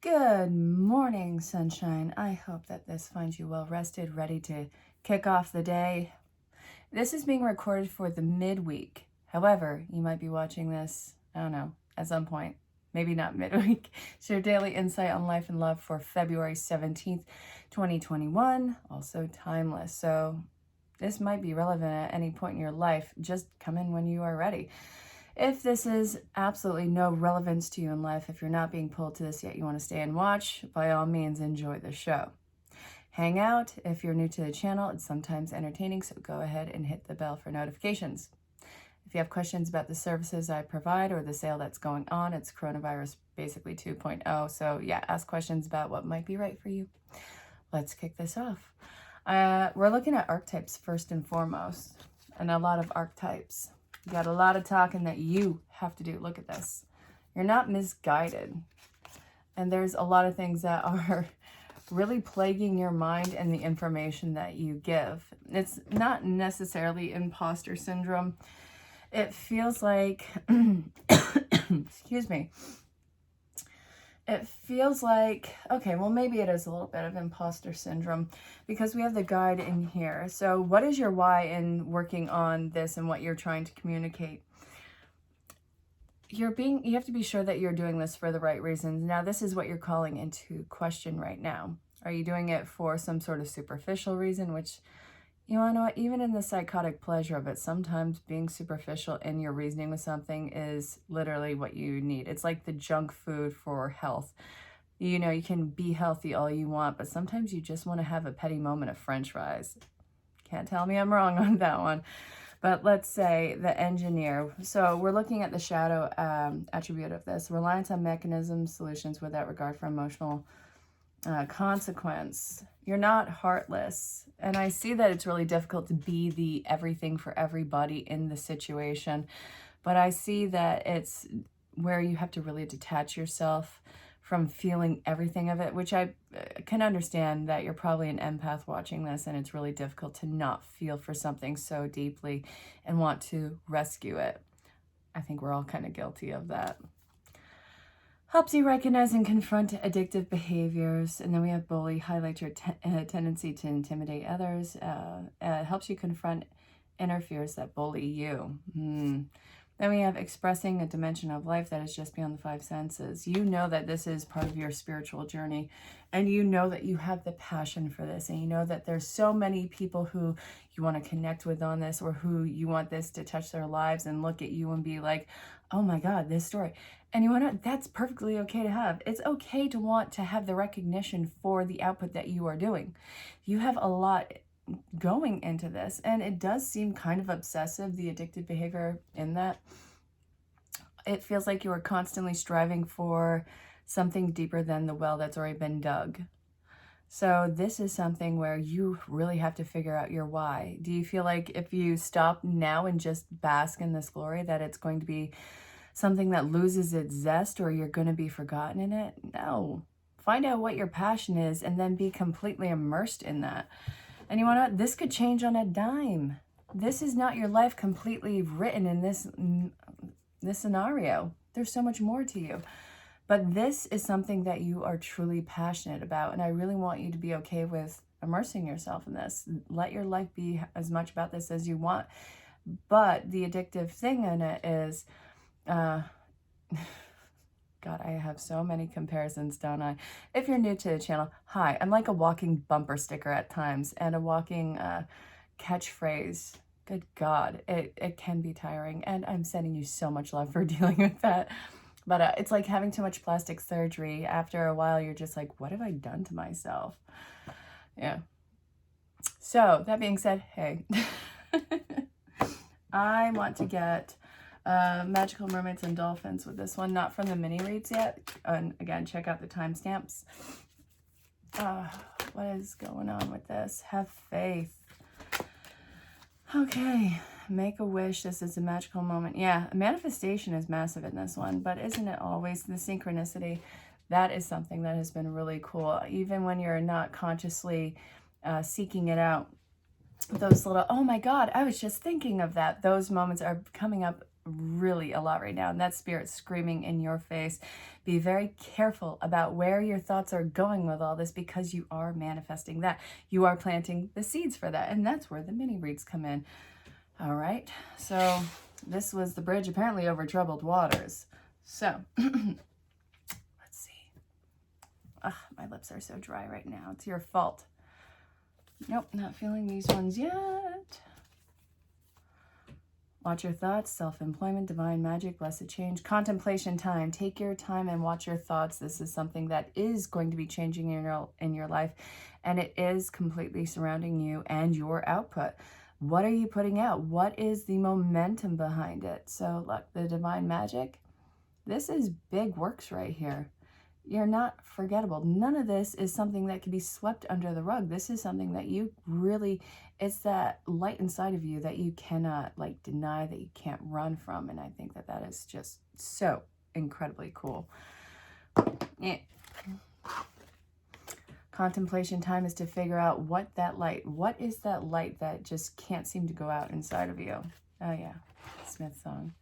Good morning, sunshine. I hope that this finds you well rested, ready to kick off the day. This is being recorded for the midweek. However, you might be watching this, I don't know, at some point. Maybe not midweek. It's your daily insight on life and love for February 17th, 2021. Also timeless. So this might be relevant at any point in your life. Just come in when you are ready. If this is absolutely no relevance to you in life, if you're not being pulled to this yet, you want to stay and watch, by all means, enjoy the show. Hang out. If you're new to the channel, it's sometimes entertaining, so go ahead and hit the bell for notifications. If you have questions about the services I provide or the sale that's going on, it's coronavirus basically 2.0. So yeah, ask questions about what might be right for you. Let's kick this off. We're looking at archetypes first and foremost, and a lot of archetypes. You got a lot of talking that you have to do. Look at this. You're not misguided. And there's a lot of things that are really plaguing your mind and the information that you give. It's not necessarily imposter syndrome. It feels like, excuse me. It feels like, okay, well, maybe it is a little bit of imposter syndrome because we have the guide in here. So what is your why in working on this and what you're trying to communicate? You have to be sure that you're doing this for the right reasons. Now, this is what you're calling into question right now. Are you doing it for some sort of superficial reason, which, you want to know what, even in the psychotic pleasure of it, sometimes being superficial in your reasoning with something is literally what you need. It's like the junk food for health. You know, you can be healthy all you want, but sometimes you just want to have a petty moment of French fries. Can't tell me I'm wrong on that one. But let's say the engineer. So we're looking at the shadow attribute of this. Reliance on mechanisms, solutions without regard for emotional consequence. You're not heartless. And I see that it's really difficult to be the everything for everybody in the situation. But I see that it's where you have to really detach yourself from feeling everything of it, which I can understand that you're probably an empath watching this and it's really difficult to not feel for something so deeply and want to rescue it. I think we're all kind of guilty of that. Helps you recognize and confront addictive behaviors. And then we have bully, highlight your tendency to intimidate others. Helps you confront inner fears that bully you. Then we have expressing a dimension of life that is just beyond the five senses. You know that this is part of your spiritual journey, and you know that you have the passion for this, and you know that there's so many people who you want to connect with on this, or who you want this to touch their lives and look at you and be like, oh my God, this story. And you want to, that's perfectly okay to have. It's okay to want to have the recognition for the output that you are doing. You have a lot going into this, and it does seem kind of obsessive, the addictive behavior in that. It feels like you are constantly striving for something deeper than the well that's already been dug. So this is something where you really have to figure out your why. Do you feel like if you stop now and just bask in this glory that it's going to be something that loses its zest, or you're going to be forgotten in it? No. Find out what your passion is and then be completely immersed in that. And you want to know, this could change on a dime. This is not your life completely written in this scenario. There's so much more to you. But this is something that you are truly passionate about. And I really want you to be okay with immersing yourself in this. Let your life be as much about this as you want. But the addictive thing in it is, God, I have so many comparisons, don't I? If you're new to the channel, hi, I'm like a walking bumper sticker at times and a walking catchphrase. Good God, it can be tiring, and I'm sending you so much love for dealing with that. But it's like having too much plastic surgery. After a while, you're just like, what have I done to myself? Yeah. So that being said, hey, I want to get Magical Mermaids and Dolphins with this one, not from the mini reads yet. And again, check out the timestamps. What is going on with this? Have faith. Okay, make a wish. This is a magical moment. Yeah, manifestation is massive in this one, but isn't it always the synchronicity? That is something that has been really cool. Even when you're not consciously seeking it out, those little, oh my God, I was just thinking of that. Those moments are coming up really a lot right now, and that spirit screaming in your face. Be very careful about where your thoughts are going with all this, because you are manifesting that. You are planting the seeds for that, and that's where the mini reads come in. All right, so this was the bridge apparently over troubled waters. So let's see. Ugh, my lips are so dry right now. It's your fault. Nope, not feeling these ones yet. Watch your thoughts, self-employment, divine magic, blessed change, contemplation time. Take your time and watch your thoughts. This is something that is going to be changing in your life, and it is completely surrounding you and your output. What are you putting out? What is the momentum behind it? So look, the divine magic, this is big works right here. You're not forgettable. None of this is something that can be swept under the rug. This is something that you really, it's that light inside of you that you cannot like deny, that you can't run from. And I think that that is just so incredibly cool. Yeah. Contemplation time is to figure out what is that light that just can't seem to go out inside of you. Oh yeah, Smith song.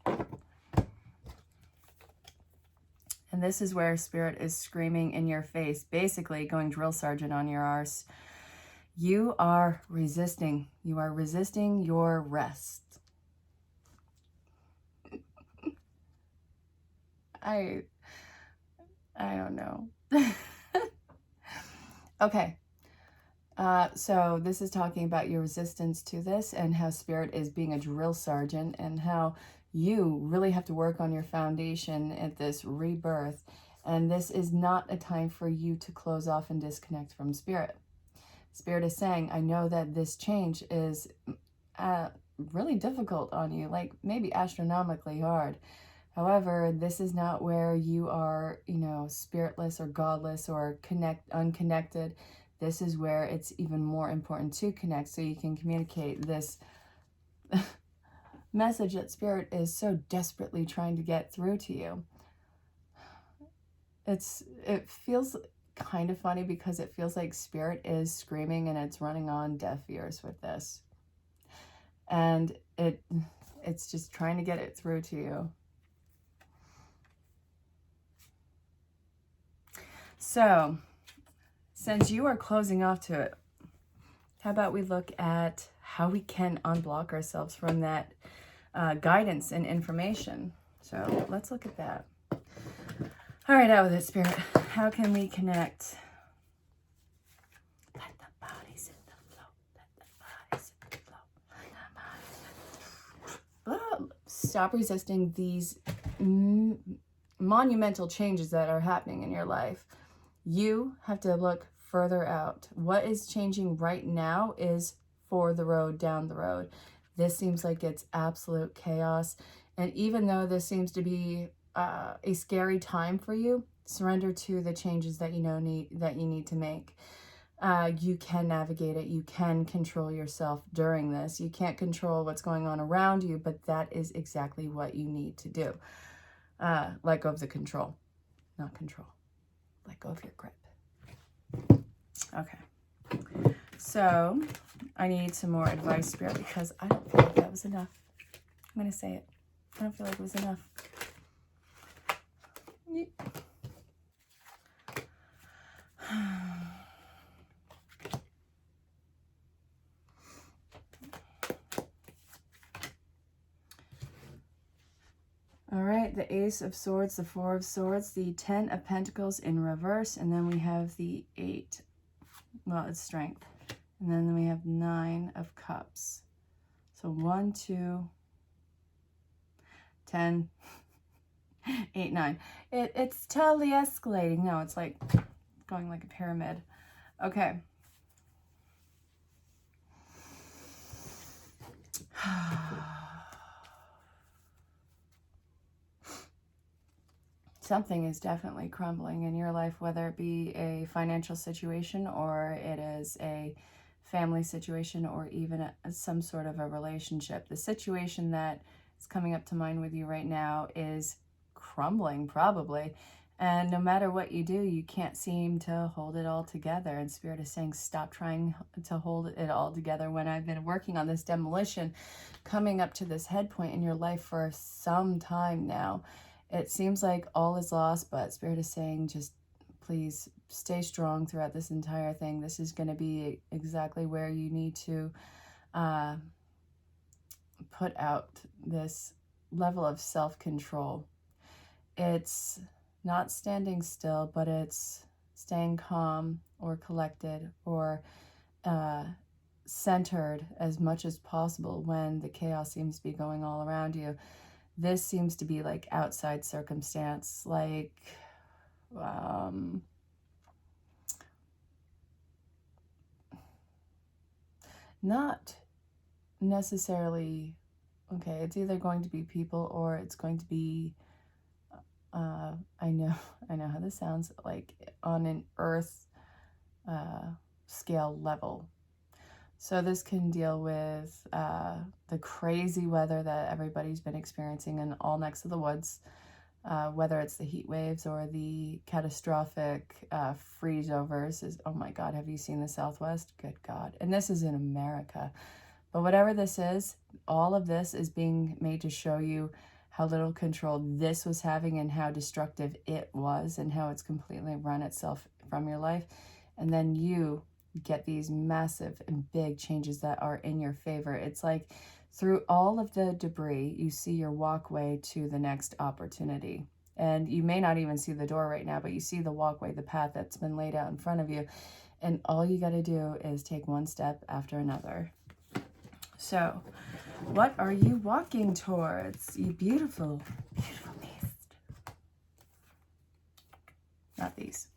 And this is where spirit is screaming in your face, basically going drill sergeant on your arse. You are resisting. You are resisting your rest. I don't know. Okay. So this is talking about your resistance to this, and how spirit is being a drill sergeant, and how you really have to work on your foundation at this rebirth. And this is not a time for you to close off and disconnect from spirit. Spirit is saying, I know that this change is really difficult on you, like maybe astronomically hard. However, this is not where you are, spiritless or godless or unconnected. This is where it's even more important to connect, so you can communicate this message that spirit is so desperately trying to get through to you. It feels kind of funny, because it feels like spirit is screaming and it's running on deaf ears with this. And it's just trying to get it through to you. So, since you are closing off to it, how about we look at how we can unblock ourselves from that guidance and information. So let's look at that. All right, out with it, spirit. How can we connect? Let the bodies hit the flow. Let the bodies hit the flow. Let the bodies hit the flow. Stop resisting these monumental changes that are happening in your life. You have to look further out. What is changing right now is for the road, down the road. This seems like it's absolute chaos. And even though this seems to be a scary time for you, surrender to the changes that you need to make. You can navigate it. You can control yourself during this. You can't control what's going on around you, but that is exactly what you need to do. Let go of the control, not control. Let go of your grip. Okay. So I need some more advice, spirit, because I don't feel like that was enough. I'm going to say it. I don't feel like it was enough. All right, the Ace of Swords, the Four of Swords, the Ten of Pentacles in reverse, and then we have the 8. Well, it's Strength. And then we have 9 of Cups. So 1, 2, 10, 8, 9. It's totally escalating. No, it's like going like a pyramid. Okay. Something is definitely crumbling in your life, whether it be a financial situation, or it is a family situation, or even some sort of a relationship. The situation that is coming up to mind with you right now is crumbling, probably. And no matter what you do, you can't seem to hold it all together. And Spirit is saying, stop trying to hold it all together. When I've been working on this demolition, coming up to this head point in your life for some time now, it seems like all is lost, but Spirit is saying, just please stay strong throughout this entire thing. This is going to be exactly where you need to put out this level of self-control. It's not standing still, but it's staying calm or collected or centered as much as possible when the chaos seems to be going all around you. This seems to be like outside circumstance, like not necessarily, okay, it's either going to be people or it's going to be I know how this sounds, like on an earth scale level. So this can deal with the crazy weather that everybody's been experiencing in all necks of the woods, whether it's the heat waves or the catastrophic freeze overs. Oh my God, have you seen the Southwest? Good God. And this is in America. But whatever this is, all of this is being made to show you how little control this was having and how destructive it was and how it's completely run itself from your life. And then you get these massive and big changes that are in your favor. It's like through all of the debris, you see your walkway to the next opportunity. And you may not even see the door right now, but you see the walkway, the path that's been laid out in front of you. And all you got to do is take one step after another. So, what are you walking towards, you beautiful, beautiful beast? Not these.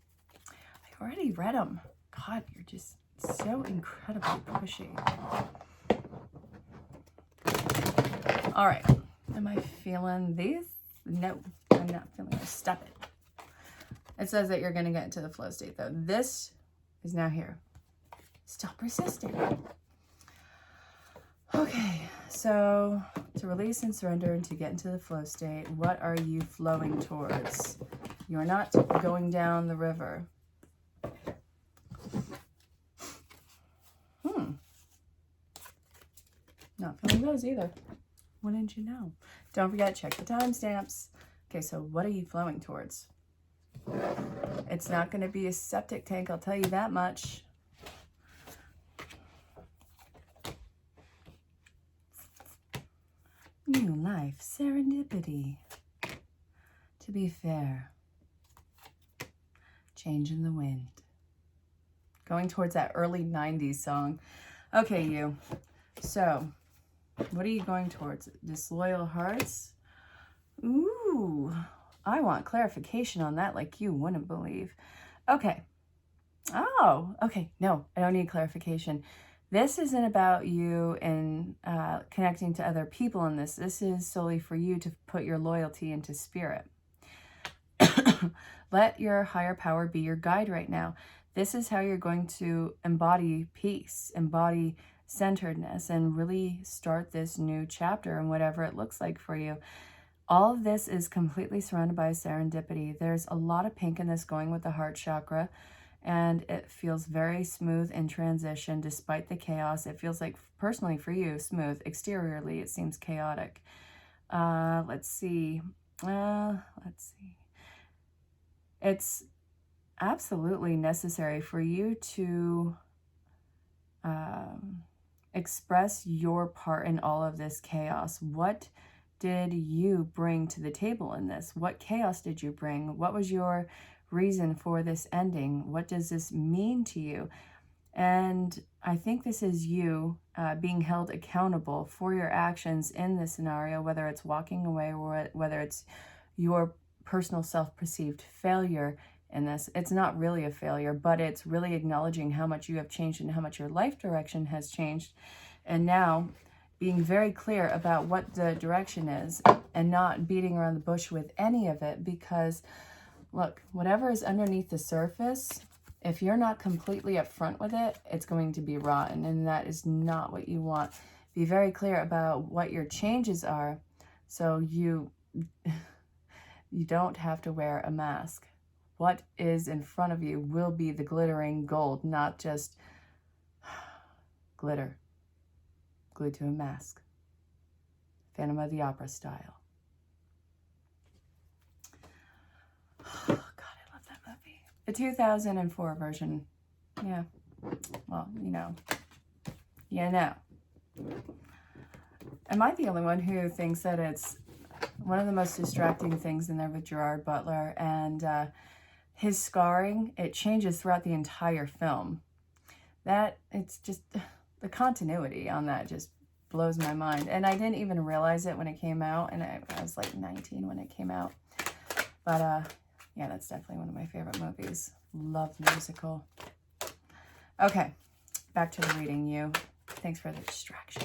I already read them. God, you're just so incredibly pushy. All right. Am I feeling these? No, I'm not feeling this. Stop it. It says that you're going to get into the flow state, though. This is now here. Stop resisting. Okay, so to release and surrender and to get into the flow state, what are you flowing towards? You're not going down the river. Not feeling those either. Wouldn't you know? Don't forget, check the timestamps. Okay, so what are you flowing towards? It's not going to be a septic tank, I'll tell you that much. New life, serendipity. To be fair. Change in the wind. Going towards that early 90s song. Okay, you. So, what are you going towards? Disloyal hearts? Ooh, I want clarification on that like you wouldn't believe. Okay. Oh, okay. No, I don't need clarification. This isn't about you and connecting to other people in this. This is solely for you to put your loyalty into spirit. Let your higher power be your guide right now. This is how you're going to embody peace, embody centeredness, and really start this new chapter and whatever it looks like for you. All of this is completely surrounded by serendipity. There's a lot of pink in this going with the heart chakra. And it feels very smooth in transition despite the chaos. It feels like, personally for you, smooth. Exteriorly, it seems chaotic. Let's see. It's absolutely necessary for you to express your part in all of this chaos. What did you bring to the table in this? What chaos did you bring? What was your reason for this ending? What does this mean to you? And I think this is you being held accountable for your actions in this scenario, whether it's walking away or whether it's your personal self-perceived failure in this. It's not really a failure, but it's really acknowledging how much you have changed and how much your life direction has changed. And now being very clear about what the direction is and not beating around the bush with any of it, because look, whatever is underneath the surface, if you're not completely upfront with it, it's going to be rotten, and that is not what you want. Be very clear about what your changes are so you don't have to wear a mask. what is in front of you will be the glittering gold, not just glitter glued to a mask. Phantom of the Opera style. Oh, God, I love that movie. The 2004 version. Yeah. Well, you know. You know. Am I the only one who thinks that it's one of the most distracting things in there with Gerard Butler? And his scarring, it changes throughout the entire film. It's just, the continuity on that just blows my mind. And I didn't even realize it when it came out. And I was like 19 when it came out. But yeah, that's definitely one of my favorite movies. Love the musical. Okay, back to the reading, you. Thanks for the distraction.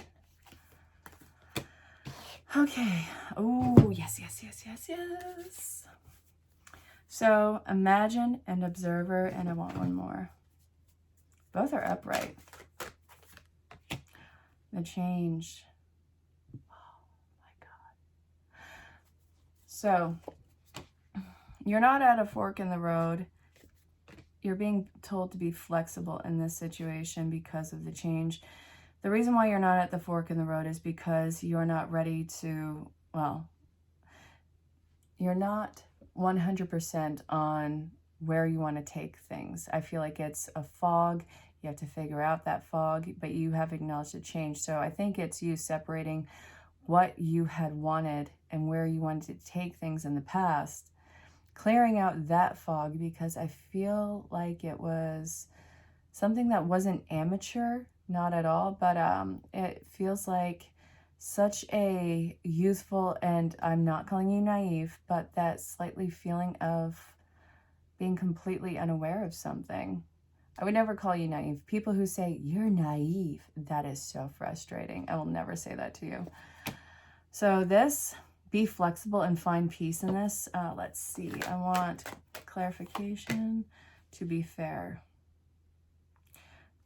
Okay. Oh, yes, yes, yes, yes, yes. So, imagine an observer, and I want one more. Both are upright. The change. Oh, my God. So, you're not at a fork in the road. You're being told to be flexible in this situation because of the change. The reason why you're not at the fork in the road is because you're not ready to, well, you're not 100% on where you want to take things. I feel like it's a fog. You have to figure out that fog, but you have acknowledged the change. So I think it's you separating what you had wanted and where you wanted to take things in the past, clearing out that fog, because I feel like it was something that wasn't amateur, not at all, but it feels like such a youthful, and I'm not calling you naive, but that slightly feeling of being completely unaware of something. I would never call you naive. People who say, you're naive, that is so frustrating. I will never say that to you. So this, be flexible and find peace in this. Let's see. I want clarification to be fair.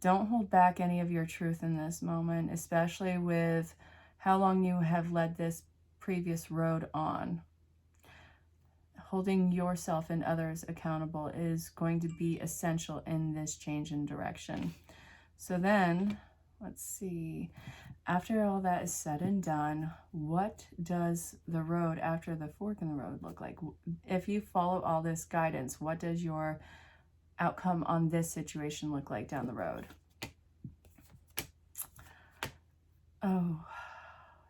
Don't hold back any of your truth in this moment, especially with how long you have led this previous road on. Holding yourself and others accountable is going to be essential in this change in direction. So then, let's see. After all that is said and done, what does the road after the fork in the road look like? If you follow all this guidance, what does your outcome on this situation look like down the road? Oh,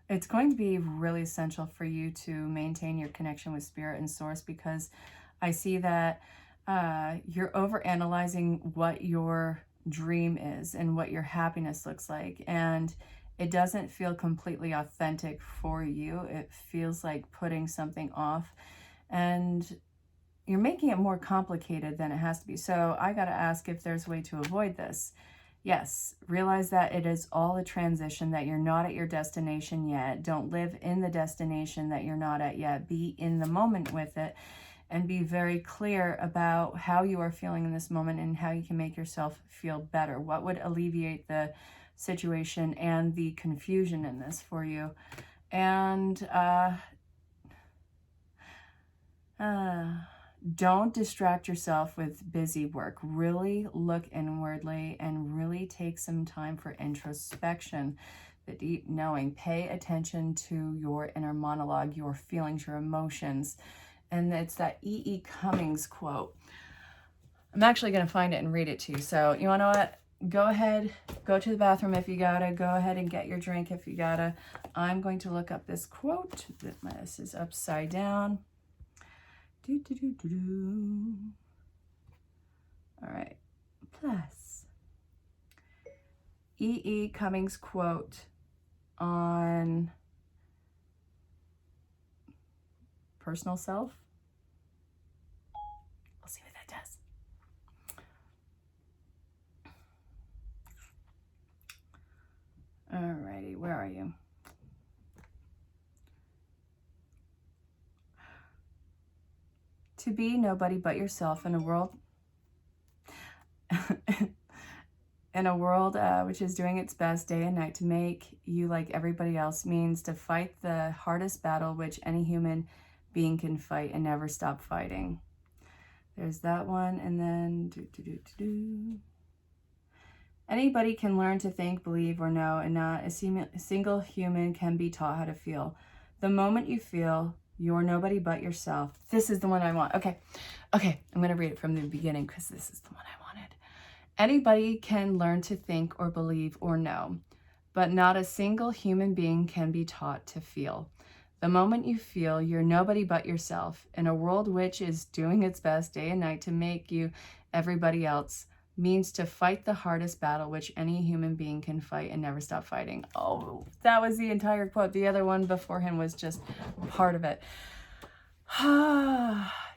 it's going to be really essential for you to maintain your connection with spirit and source, because I see that you're overanalyzing what your dream is and what your happiness looks like, and it doesn't feel completely authentic for you. It feels like putting something off, and you're making it more complicated than it has to be. So I got to ask if there's a way to avoid this. Yes, realize that it is all a transition, that you're not at your destination yet. Don't live in the destination that you're not at yet. Be in the moment with it, and be very clear about how you are feeling in this moment and how you can make yourself feel better. What would alleviate the situation and the confusion in this for you? And don't distract yourself with busy work. Really look inwardly and really take some time for introspection, the deep knowing. Pay attention to your inner monologue, your feelings, your emotions. And it's that E.E. Cummings quote. I'm actually going to find it and read it to you. So you want to know what? Go ahead, go to the bathroom if you gotta. Go ahead and get your drink if you gotta. I'm going to look up this quote. This is upside down. All right, plus E.E. Cummings quote on personal self. We'll see what that does. All righty, where are you? To be nobody but yourself in a world which is doing its best day and night to make you like everybody else means to fight the hardest battle which any human being can fight and never stop fighting. There's that one. And then anybody can learn to think, believe, or know, and not a single human can be taught how to feel. The moment you feel, you're nobody but yourself. This is the one I want. Okay, I'm going to read it from the beginning because this is the one I wanted. Anybody can learn to think or believe or know, but not a single human being can be taught to feel. The moment you feel, you're nobody but yourself. In a world which is doing its best day and night to make you everybody else, means to fight the hardest battle which any human being can fight and never stop fighting. Oh, that was the entire quote. The other one before him was just part of it.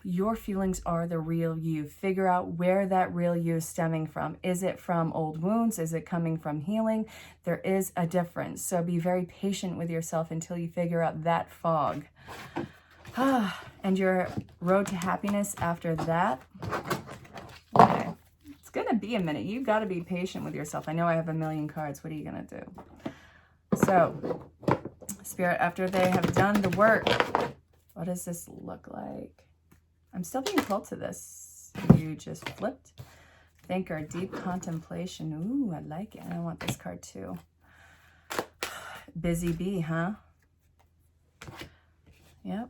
Your feelings are the real you. Figure out where that real you is stemming from. Is it from old wounds? Is it coming from healing? There is a difference. So be very patient with yourself until you figure out that fog. And your road to happiness after that. Okay. It's going to be a minute. You've got to be patient with yourself. I know I have a million cards. What are you going to do? So, Spirit, after they have done the work, what does this look like? I'm still being pulled to this. You just flipped. Thinker, deep contemplation. Ooh, I like it. I want this card too. Busy bee, huh? Yep.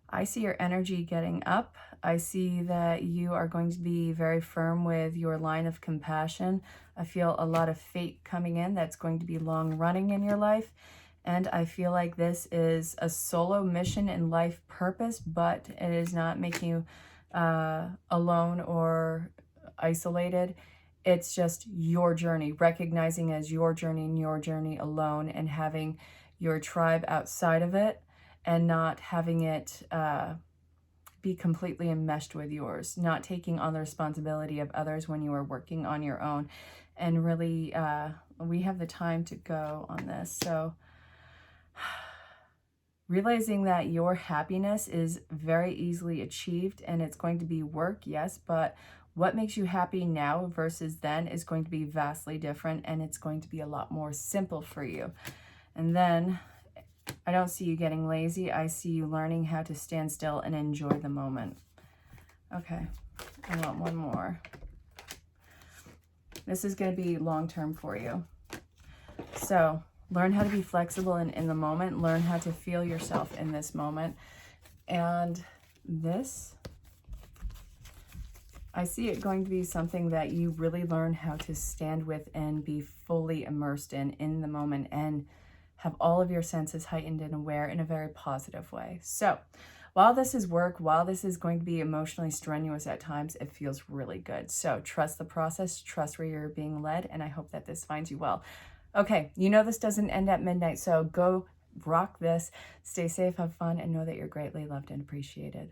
I see your energy getting up. I see that you are going to be very firm with your line of compassion. I feel a lot of fate coming in that's going to be long running in your life. And I feel like this is a solo mission in life purpose, but it is not making you alone or isolated. It's just your journey, recognizing as your journey and your journey alone, and having your tribe outside of it and not having it be completely enmeshed with yours, not taking on the responsibility of others when you are working on your own. And really, we have the time to go on this. So realizing that your happiness is very easily achieved, and it's going to be work, yes, but what makes you happy now versus then is going to be vastly different, and it's going to be a lot more simple for you. And then I don't see you getting lazy. I see you learning how to stand still and enjoy the moment. Okay, I want one more. This is going to be long-term for you. So learn how to be flexible and in the moment. Learn how to feel yourself in this moment. And this, I see it going to be something that you really learn how to stand with and be fully immersed in the moment, and have all of your senses heightened and aware in a very positive way. So while this is work, while this is going to be emotionally strenuous at times, it feels really good. So trust the process, trust where you're being led, and I hope that this finds you well. Okay, you know this doesn't end at midnight, so go rock this. Stay safe, have fun, and know that you're greatly loved and appreciated.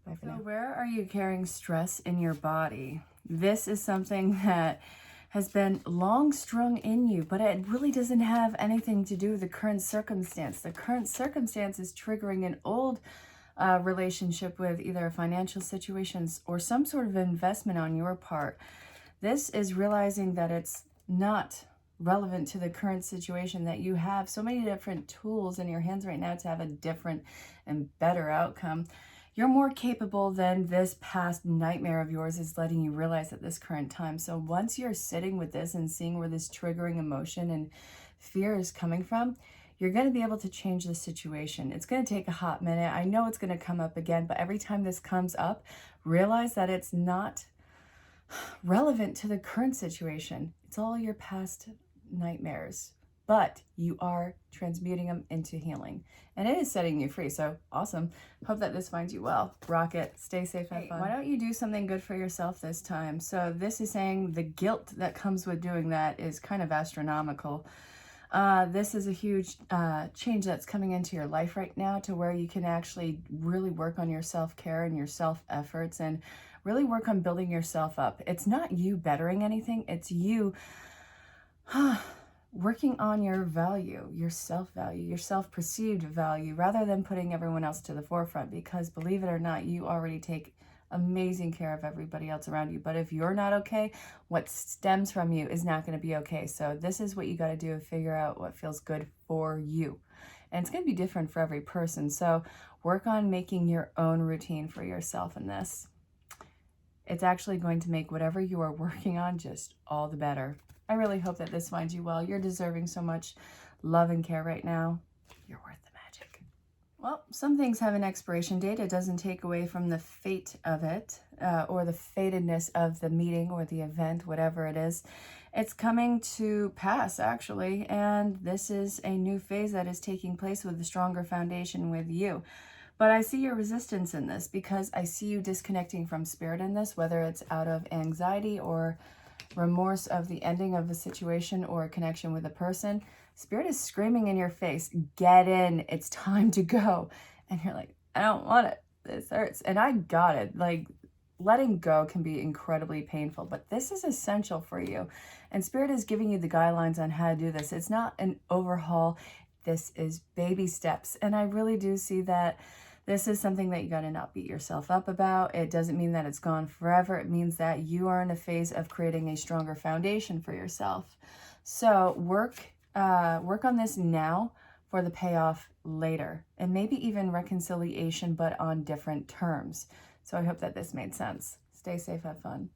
Bye for now. So where are you carrying stress in your body? This is something that has been long strung in you, but it really doesn't have anything to do with the current circumstance. The current circumstance is triggering an old relationship with either financial situations or some sort of investment on your part. This is realizing that it's not relevant to the current situation, that you have so many different tools in your hands right now to have a different and better outcome. You're more capable than this past nightmare of yours is letting you realize at this current time. So once you're sitting with this and seeing where this triggering emotion and fear is coming from, you're going to be able to change the situation. It's going to take a hot minute. I know it's going to come up again, but every time this comes up, realize that it's not relevant to the current situation. It's all your past nightmares, but you are transmuting them into healing, and it is setting you free. So awesome. Hope that this finds you well. Rock it. Stay safe. Have fun. Why don't you do something good for yourself this time? So this is saying the guilt that comes with doing that is kind of astronomical. This is a huge change that's coming into your life right now, to where you can actually really work on your self-care and your self-efforts and really work on building yourself up. It's not you bettering anything. It's you working on your value, your self-value, your self-perceived value, rather than putting everyone else to the forefront. Because believe it or not, you already take amazing care of everybody else around you. But if you're not okay, what stems from you is not going to be okay. So this is what you got to do, figure out what feels good for you. And it's going to be different for every person. So Work on making your own routine for yourself in this. It's actually going to make whatever you are working on just all the better. I really hope that this finds you well. You're deserving so much love and care right now. You're worth the magic. Well, some things have an expiration date. It doesn't take away from the fate of it, or the fatedness of the meeting or the event, whatever it is. It's coming to pass, actually, and this is a new phase that is taking place with a stronger foundation with you. But I see your resistance in this, because I see you disconnecting from spirit in this, whether it's out of anxiety or remorse of the ending of a situation or a connection with a person. Spirit is screaming in your face, get in, it's time to go. And you're like, I don't want it, this hurts. And I got it. Like, letting go can be incredibly painful, but this is essential for you. And Spirit is giving you the guidelines on how to do this. It's not an overhaul. This is baby steps. And I really do see that this is something that you got to not beat yourself up about. It doesn't mean that it's gone forever. It means that you are in a phase of creating a stronger foundation for yourself. So work on this now for the payoff later, and maybe even reconciliation, but on different terms. So I hope that this made sense. Stay safe, have fun.